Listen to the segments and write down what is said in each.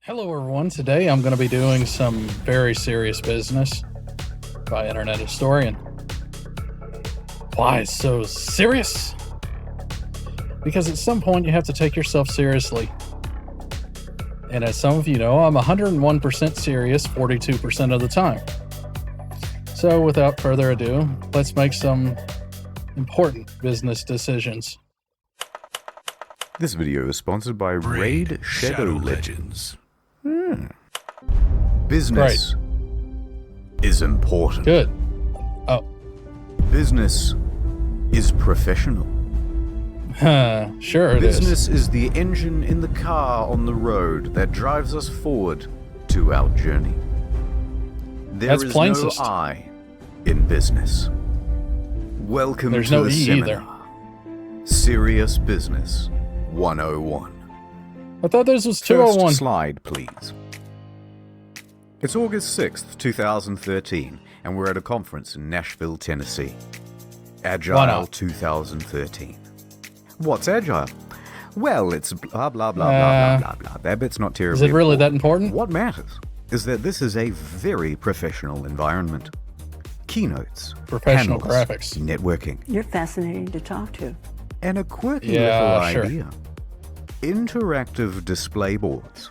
Hello everyone, today I'm going to be doing some very serious business by Internet Historian. Why so serious? Because at some point you have to take yourself seriously. And as some of you know, I'm 101% serious 42% of the time. So without further ado, let's make some important business decisions. This video is sponsored by Raid Shadow Legends. Business is important. Good. Oh. Business is professional. Sure it is. Business is the engine in the car on the road that drives us forward to our journey. That's There is plaincest. no I in business. Welcome There's to no the E seminar. Serious Business 101. I thought this was First 201. slide, please. It's August 6th, 2013, and we're at a conference in Nashville, Tennessee. Agile 2013. What's Agile? Well, it's blah, blah, blah, blah, blah, blah, blah. That bit's not terribly Is it really important. that important? What matters is that this is a very professional environment. Keynotes, Professional panels, graphics. networking, You're fascinating to talk to. and a quirky Yeah, little sure. idea. Interactive display boards.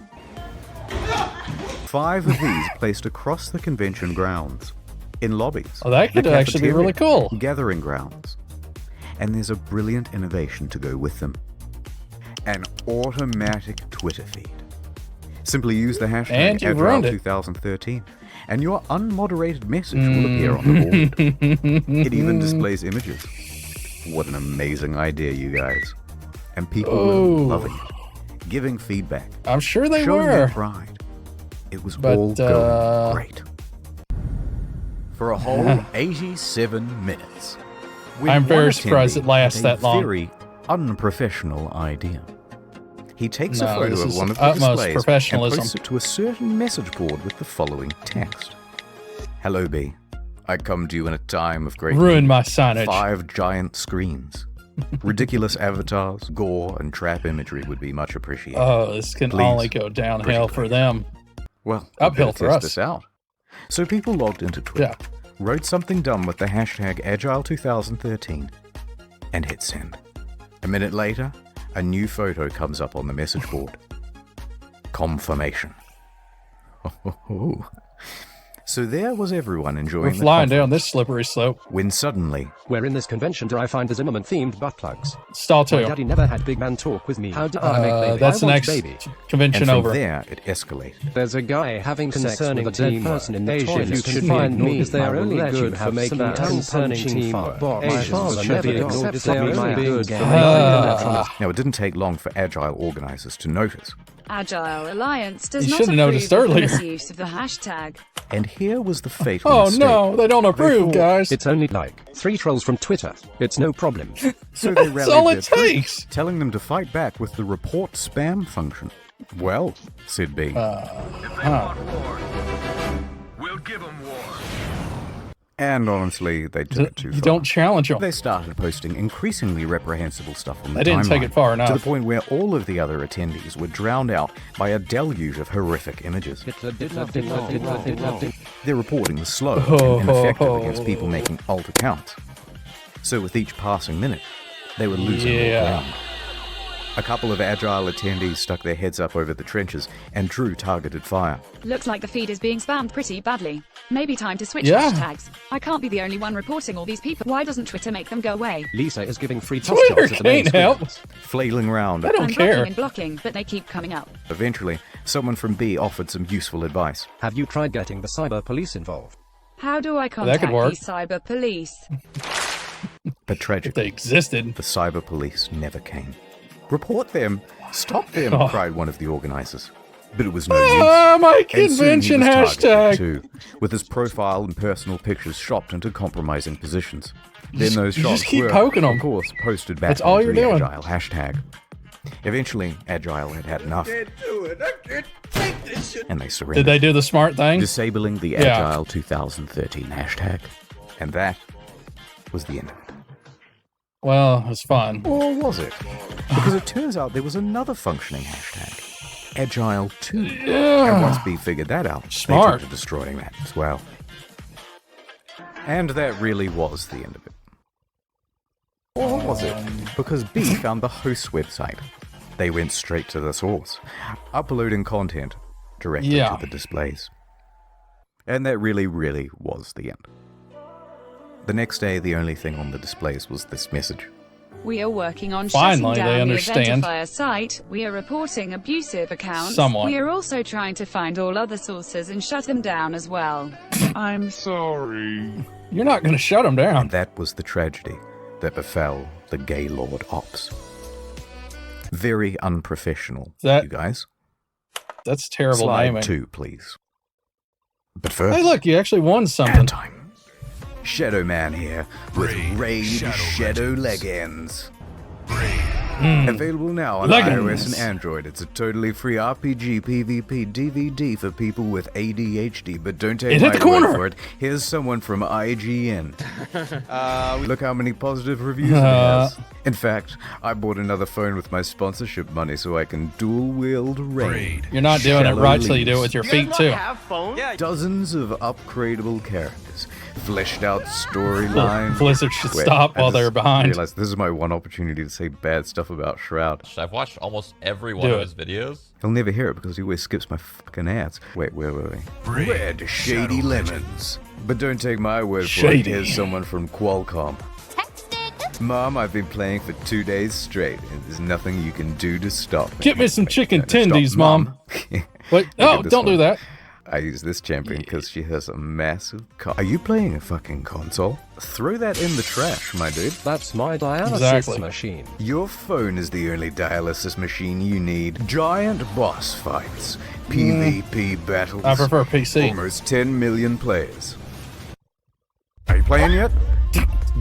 5 of these placed across the convention grounds, in lobbies. Oh, that could the actually be really cafeteria, cool. Gathering grounds. And there's a brilliant innovation to go with them. An automatic Twitter feed. Simply use the hashtag And you've ruined it. Agile2013, and your unmoderated message will appear on the board. It even displays images. What an amazing idea, you guys. And people were loving it, giving feedback, I'm sure they showing their were. pride. It was But, all going great. For a whole 87 minutes. When I'm very one surprised it attendee lasts had a that long. very unprofessional idea. He takes a No, photo this of is one of the utmost displays and professionalism. posts it to a certain message board with the following text. Hello, B. I come to you in a time of great Ruin need. my signage. 5 giant screens. Ridiculous avatars, gore, and trap imagery would be much appreciated. Oh, this can Please. only go downhill for them. Well, Uphill we better for test us. this out. So people logged into Twitter, wrote something dumb with the hashtag Agile2013, and hit send. A minute later, a new photo comes up on the message board. Confirmation. So there was everyone enjoying We're the flying down conference, this slippery slope. when suddenly, Where in this convention do I find the Zimmerman-themed butt plugs? Stall My 2. daddy never had big man talk with me. How do I make baby? That's the I want next baby. convention and from over. there it escalated. There's a guy having sex Concerning with a dead teamwork. person in the Asians toilet. should You be can find ignored me because they are I will only let you good for have making some concerning punching teamwork. fart. Asians Asians should should be be ignored ignored because because they are they only are good good for for making Now, it didn't take long for Agile organizers to notice. Agile Alliance does You not should have approve noticed of the earlier. misuse of the hashtag. And here was the fatal Oh mistake. no, they don't approve, guys. It's only like 3 trolls from Twitter. It's no problem. So they That's rallied all their it troops, takes. telling them to fight back with the report spam function. Well, said B. We'll give 'em war. And honestly, they took it too You far. don't challenge them. They started posting increasingly reprehensible stuff on the They didn't take timeline, it far enough. to the point where all of the other attendees were drowned out by a deluge of horrific images. Their reporting was slow and ineffective against people making alt accounts. So with each passing minute, they were losing more Yeah. ground. A couple of Agile attendees stuck their heads up over the trenches and drew targeted fire. Looks like the feed is being spammed pretty badly. Maybe time to switch Yeah. hashtags. I can't be the only one reporting all these people. Why doesn't Twitter make them go away? Lisa is giving free toss Twitter jobs at the main can't help. screens. Flailing round, I don't I'm care. blocking and blocking, but they keep coming up. eventually, someone from B offered some useful advice. Have you tried getting the cyber police involved? How do I That contact could work. these cyber police? But If tragically, they existed. the cyber police never came. Report them! Stop them! Oh. cried one of the organizers. But it was no use. Ah, my And soon he convention was targeted hashtag. too, with his profile and personal pictures shopped into compromising positions. Then those you just shots keep were, poking 'em. of course, posted back That's all onto you're the doing. Agile hashtag. Eventually, Agile had enough, and they Did surrendered, they do the smart thing? disabling the Yeah. Agile 2013 hashtag. And that was the end of it. Well, it's fun. Or was it? Because it turns out there was another functioning hashtag. Agile 2. And once B figured that out, Smart. they took to destroying that as well. And that really was the end of it. Or was it? Because B found the host's website. They went straight to the source, uploading content directly to the displays. And that really, really was the end. The next day, the only thing on the displays was this message. We are working on Finally, shutting they down the understand. Identifier site. We are reporting abusive accounts. Somewhat. We are also trying to find all other sources and shut them down as well. I'm sorry. You're not going to shut them down. And that was the tragedy that befell the Gaylord Ops. Very unprofessional, That- you guys. That's terrible Slide naming. 2, please. But first, Hey, look, you actually won ad something. time. Shadow Man here with Raid Shadow Legends. Available now on Leggings. iOS and Android. It's a totally free RPG PvP DVD for people with ADHD, but don't take It hit my the corner. word for it. Here's someone from IGN. Look how many positive reviews it has. In fact, I bought another phone with my sponsorship money so I can dual-wield Raid. You're not doing it Shallow right till you do it leaves. with your feet, too. Dozens of upgradable characters, fleshed out storylines. Blizzard should Wait, stop I while they're just behind. realized this is my one opportunity to say bad stuff about Shroud. I've watched almost every one Do of it. his videos. He'll never hear it because he always skips my fucking ads. Wait. Red Shady Lemons. But don't take my word for it. Shady. Here's someone from Qualcomm. Mom, I've been playing for 2 days straight, and there's nothing you can do to stop me. Get me some chicken Stop, tendies, Mom. Wait, Look no, at this don't do one. that. I use this champion because she has a massive Are you playing a fucking console? Throw that in the trash, my dude. That's my dialysis Exactly. machine. Your phone is the only dialysis machine you need. Giant boss fights. PvP battles. I prefer PC. Almost 10 million players. Are you playing yet?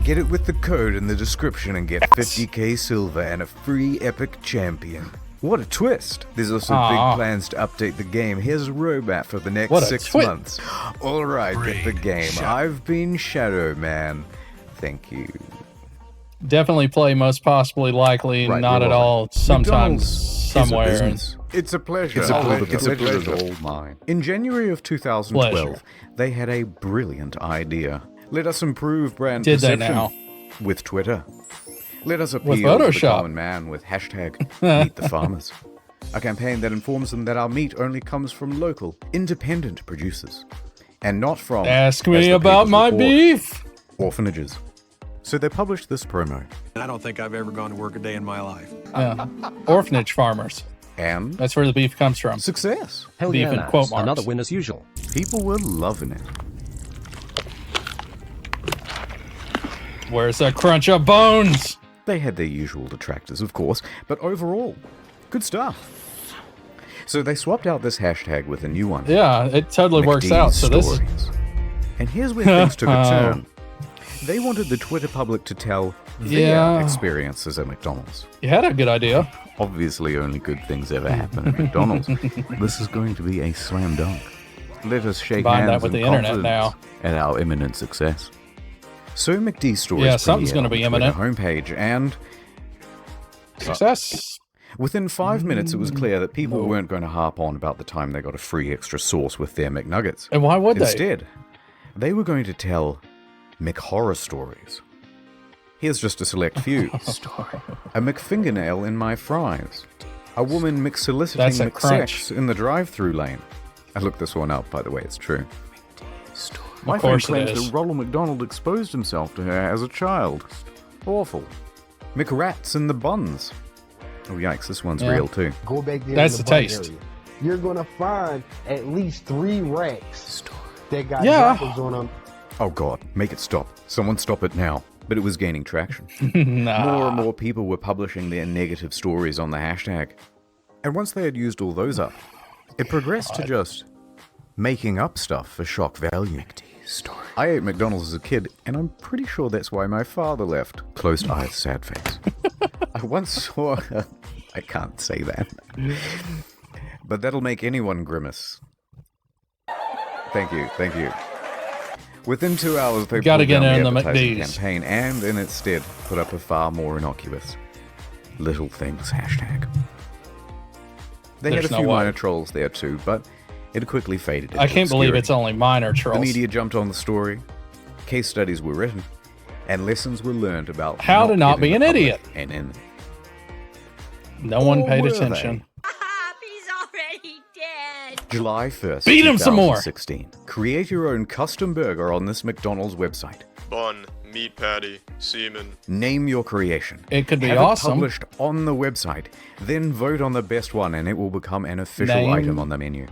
Get it with the code in the description and get 50k silver and a free epic champion. What a twist! There's also Aw. big plans to update the game. Here's a roadmap for the next What a 6 twist. months. Alright, get the game. I've been Shadow Man. Thank you. Definitely play most possibly likely, Right, not you're at right. all, sometimes, McDonald's somewhere. Is a business. It's a pleasure. It's a pleasure all mine. In January of 2012, Pleasure. they had a brilliant idea. Let us improve brand Did they perception now? with Twitter. Let us With appeal to the Photoshop. common man with hashtag Meet the Farmers. A campaign that informs them that our meat only comes from local, independent producers, and not from Ask as me the about papers my report, beef. orphanages. So they published this promo, I don't think I've ever gone to work a day in my life. Yeah. Orphanage farmers. and That's where the beef comes from. success. Hell Beef yeah, in lads. quote marks. Another win as usual. People were loving it. Where's that crunch of bones? They had their usual detractors, of course, but overall, good stuff. So they swapped out this hashtag with a new one. Yeah, it totally works McDee's out. So this, Stories. And here's where things took a turn. They wanted the Twitter public to tell their Yeah. experiences at McDonald's. you had a good idea. Obviously, only good things ever happen at McDonald's. This is going to be a slam dunk. Let us shake Combine that hands with in the internet confidence now. at our imminent success. So McD Stories Yeah, something's premiered gonna on be the Twitter imminent. homepage, and Success. within 5 minutes, it was clear that people weren't going to harp on about the time they got a free extra sauce with their McNuggets. And why would they? Instead, they were going to tell McHorror stories. Here's just a select few. A McFingernail in my fries. A woman McSoliciting That's a McSex crunch. in the drive-through lane. I looked this one up, by the way, it's true. My Of friend course it claims is. that Ronald McDonald exposed himself to her as a child. Awful. McRats in the buns. Oh yikes, this one's Yeah. real too. Go back there. That's in the bun taste. area. You're gonna find at least 3 racks that got Yeah. droppers on them. Oh god, make it stop. Someone stop it now. But it was gaining traction. Nah. More and more people were publishing their negative stories on the hashtag. And once they had used all those up, it progressed to just making up stuff for shock value. I ate McDonald's as a kid, and I'm pretty sure that's why my father left. Closed eyes, sad face. I once saw... I can't say that. But that'll make anyone grimace. Thank you, thank you. Within 2 hours, they Gotta pulled get down in the the advertising McDee's. campaign and, in its stead, put up a far more innocuous Little Things hashtag. They had There's a no few way. minor trolls there too, but it quickly faded into I can't believe obscurity. it's only minor The trolls. media jumped on the story, case studies were written, and lessons were learned about How to not giving be the an public idiot. An enemy. No one Or paid were attention. He's already dead. July 1st, Beat 'em some more. 2016. Create your own custom burger on this McDonald's website. Bun, meat patty, semen. Name your creation. It could be Have awesome. it published on the website. Then vote on the best one and it will become an official item on the menu.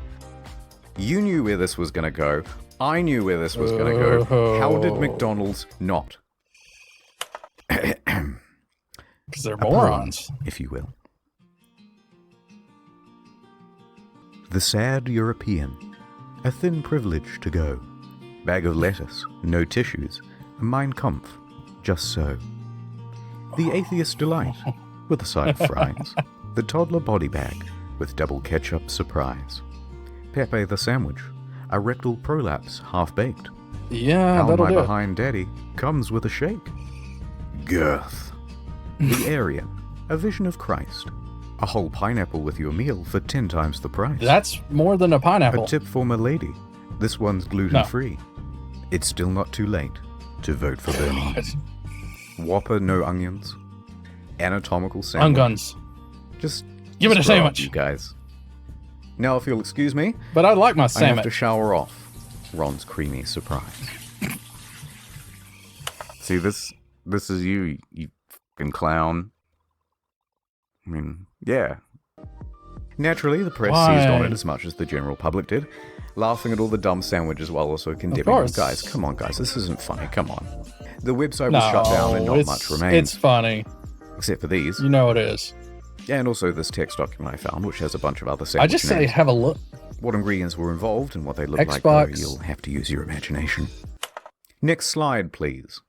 You knew where this was going to go. I knew where this was going to go. How did McDonald's not? Because they're A poem, morons. if you will. The sad European, a thin privilege to go. Bag of lettuce, no tissues, Mein Kampf, just so. The atheist delight, with a side of fries. The toddler body bag, with double ketchup surprise. Pepe the sandwich, a rectal prolapse half-baked. Yeah, How that'll my do it. behind daddy comes with a shake. Girth. The Aryan, a vision of Christ. A whole pineapple with your meal for 10 times the price. That's more than a pineapple. A tip for my lady. This one's gluten-free. It's still not too late to vote for Bernie. Whopper, no onions. Anatomical sandwich. Unguns. Just Give it a throw sandwich. you guys. Now, if you'll excuse me, But I like my I have to sandwich. shower off. Ron's creamy surprise. See, this is you fucking clown. I mean, yeah. Naturally, the press seized on Why? it as much as the general public did, laughing at all the dumb sandwiches while also condemning them. course. Guys, come on, guys, this isn't funny, come on. The website was shut down and No, not much remains, it's funny. except for these, You know it is. and also this text document I found, which has a bunch of other sandwich I just say names. have a look. What ingredients were involved and what they look like, though, Xbox. you'll have to use your imagination. Next slide, please.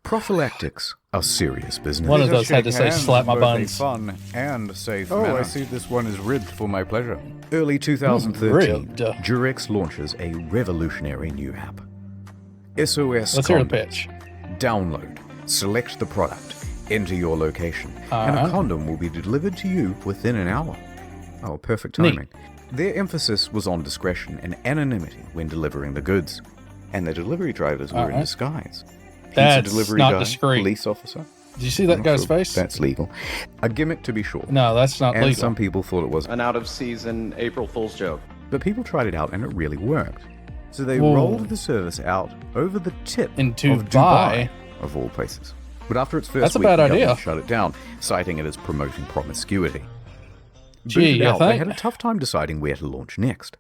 Prophylactics are serious business. One of those had to say slap my buns. Fun and safe Oh, manner. I see this one is ribbed for my pleasure. Early 2013, ribbed. Durex launches a revolutionary new app. SOS Let's hear the Condom. pitch. Download, select the product, enter your location, and a Uh-huh. condom will be delivered to you within an hour. Oh, perfect Neat. timing. Their emphasis was on discretion and anonymity when delivering the goods, and the delivery drivers were in Alright. disguise. That's Delivery not guy, discreet. police officer. Did you see that Not guy's sure face? That's legal. A gimmick to be sure. No, that's not And legal. some people thought it was, An out-of-season April Fool's joke. but people tried it out and it really worked. So they Whoa. rolled the service out over the tip In of Dubai. Dubai, of all places. But after its first That's a week, bad the government idea. shut it down, citing it as promoting promiscuity. Gee, Booted you out, they think? had a tough time deciding where to launch next.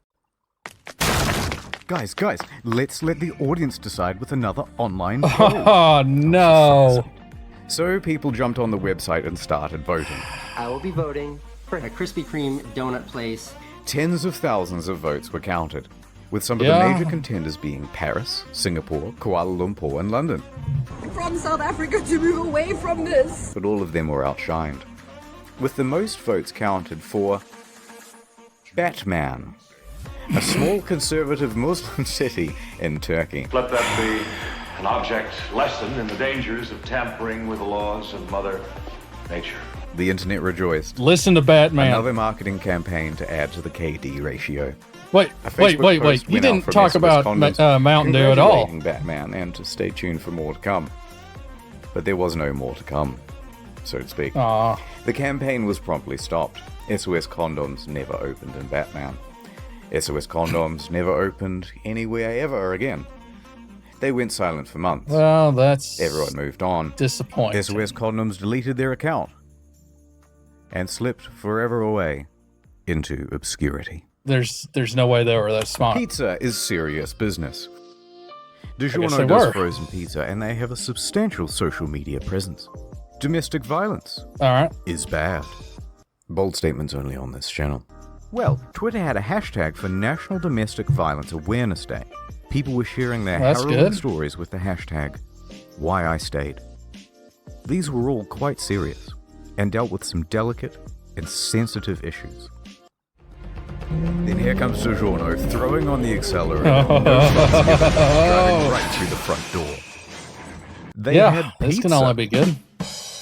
Guys, let's let the audience decide with another online poll. Oh, no. So people jumped on the website and started voting. I will be voting for a Krispy Kreme donut place. Tens of thousands of votes were counted, with some of Yeah. the major contenders being Paris, Singapore, Kuala Lumpur, and London. From South Africa to move away from this. But all of them were outshined, with the most votes counted for Batman, a small conservative Muslim city in Turkey. Let that be an object lesson in the dangers of tampering with the laws of Mother Nature. The internet rejoiced. Listen to Batman. Another marketing campaign to add to the KD ratio. Wait. A Facebook post You went out didn't from talk SOS about Condoms Mountain Dew at all. congratulating Batman, and to stay tuned for more to come. But there was no more to come, so to speak. Aw. The campaign was promptly stopped. SOS Condoms never opened in Batman. SOS Condoms never opened anywhere ever again. They went silent for months. Well, that's Everyone moved on. disappointing. SOS Condoms deleted their account and slipped forever away into obscurity. There's no way they were that smart. Pizza is serious business. guess DiGiorno they does were. frozen pizza, and they have a substantial social media presence. Domestic violence All right. is bad. Bold statements only on this channel. Well, Twitter had a hashtag for National Domestic Violence Awareness Day. People were sharing their That's harrowing good. stories with the hashtag #WhyIStayed. These were all quite serious and dealt with some delicate and sensitive issues. Then here comes DiGiorno throwing on the accelerator, driving right through the front door. They Yeah, had pizza. this can only be good.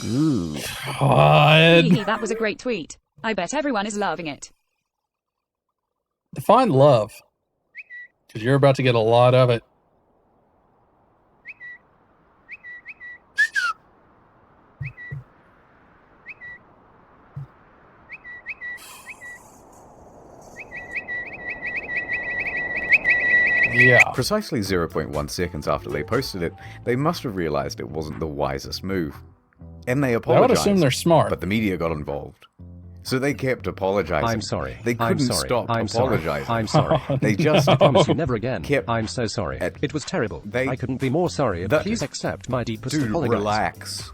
Ooh. God. Hee, that was a great tweet. I bet everyone is loving it. Define love. Because you're about to get a lot of it. Yeah. Precisely 0.1 seconds after they posted it, they must have realized it wasn't the wisest move. And they apologized. I would assume they're smart. But the media got involved. So they kept apologizing. I'm sorry. They couldn't stop apologizing. I'm sorry. They just I promise you never again. kept... I'm so sorry. It was terrible. I couldn't be more sorry. Please accept my deepest apologies. Relax.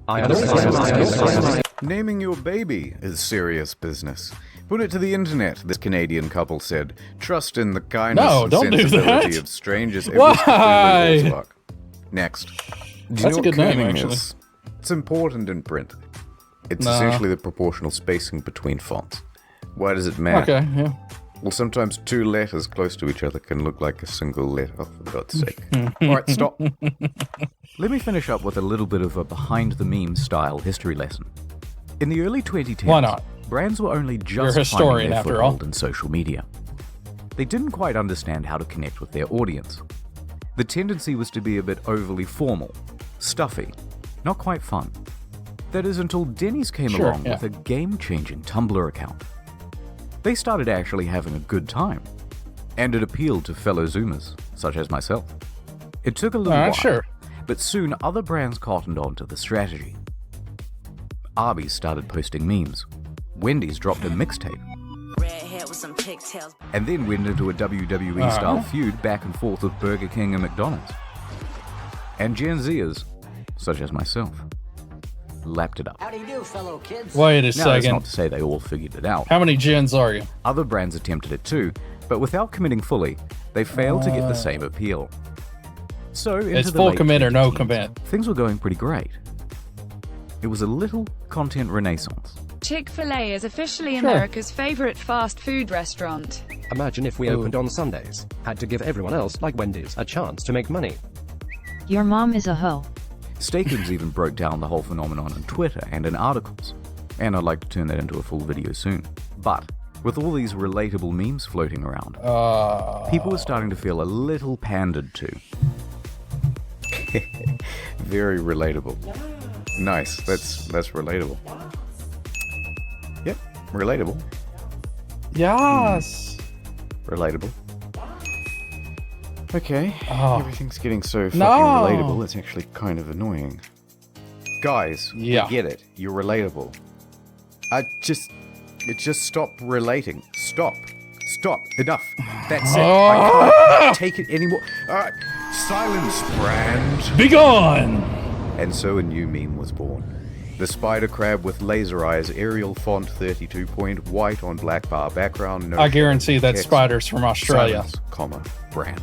I understand. Naming your baby is serious business. Put it to the internet, this Canadian couple said. Trust in the kindness and sensibility of strangers. Why? Next. That's a good name, actually. It's important in print. It's essentially the proportional spacing between fonts. Why does it matter? Okay, yeah. Well, sometimes two letters close to each other can look like a single letter. Oh, for God's sake. Alright, stop. Let me finish up with a little bit of a behind-the-meme style history lesson. In the early 2010s, why not? Brands were only just finding their foothold in social media. They didn't quite understand how to connect with their audience. The tendency was to be a bit overly formal, stuffy, not quite fun. That is until Denny's came along with a game-changing Tumblr account. They started actually having a good time, and it appealed to fellow Zoomers, such as myself. It took a little while, but soon other brands cottoned on to the strategy. Arby's started posting memes. Wendy's dropped a mixtape. And then went into a WWE-style feud back and forth with Burger King and McDonald's. And Gen Zers, such as myself, lapped it up. How do you do, fellow kids? Wait a second. That's not to say they all figured it out. How many gens are you? Other brands attempted it too, but without committing fully, they failed to get the same appeal. So it's full commit or no commit. Things were going pretty great. It was a little content renaissance. Chick-fil-A is officially America's favorite fast food restaurant. Imagine if we opened on Sundays, had to give everyone else, like Wendy's, a chance to make money. Your mom is a hoe. Steakums even broke down the whole phenomenon on Twitter and in articles, and I'd like to turn that into a full video soon. But with all these relatable memes floating around, people were starting to feel a little pandered to. Very relatable. Nice, that's relatable. Yep, relatable. Yes. Relatable. Okay, everything's getting so fucking relatable, it's actually kind of annoying. Guys, we get it, you're relatable. Just stop relating. Stop, enough. That's it, I can't take it anymore. Silence, brand. Be gone! And so a new meme was born. The spider crab with laser eyes, Arial font 32 point, white on black bar background. No, I guarantee that spider's from Australia. Silence, comma, brand.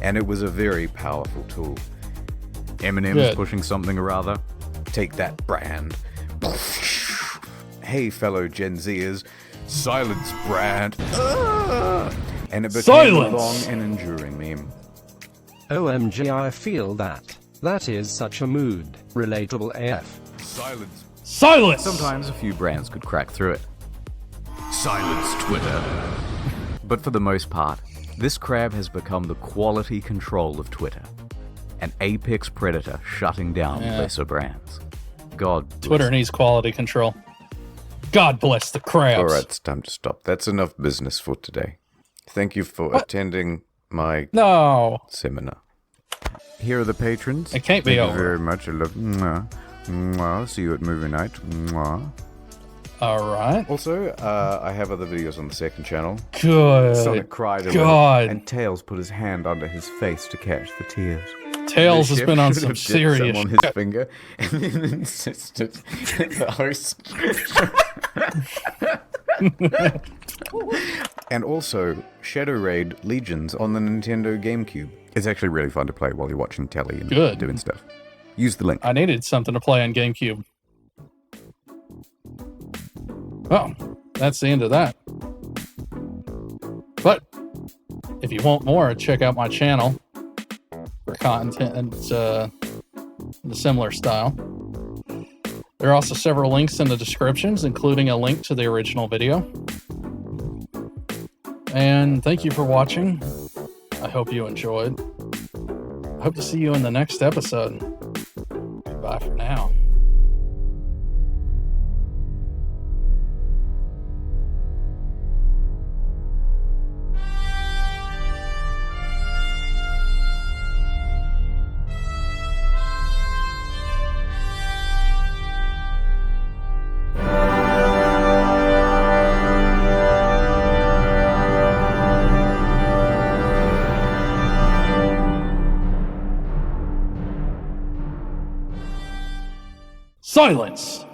And it was a very powerful tool. Eminem is pushing something or other. Take that, brand. Hey, fellow Gen Zers. Silence, brand. And it became a long and enduring meme. OMG, I feel that. That is such a mood. Relatable AF. Silence. Silence! Sometimes a few brands could crack through it. Silence, Twitter. But for the most part, this crab has become the quality control of Twitter. An apex predator shutting down lesser brands. God bless. Twitter needs quality control. God bless the crabs. Alright, it's time to stop. That's enough business for today. Thank you for attending my seminar. Here are the patrons. It can't be over. Thank you very much. I love mwah. Mwah. See you at movie night. Mwah. Alright. Also, I have other videos on the second channel. Good. Sonic cried a little, and Tails put his hand under his face to catch the tears. Tails has been on some serious on his finger and then insisted that the host. And also, Shadow Raid Legions on the Nintendo GameCube. It's actually really fun to play while you're watching telly and doing stuff. Use the link. I needed something to play on GameCube. Oh, that's the end of that. But if you want more, check out my channel for content the similar style. There are also several links in the descriptions, including a link to the original video. And thank you for watching. I hope you enjoyed. I hope to see you in the next episode. Bye for now. Silence!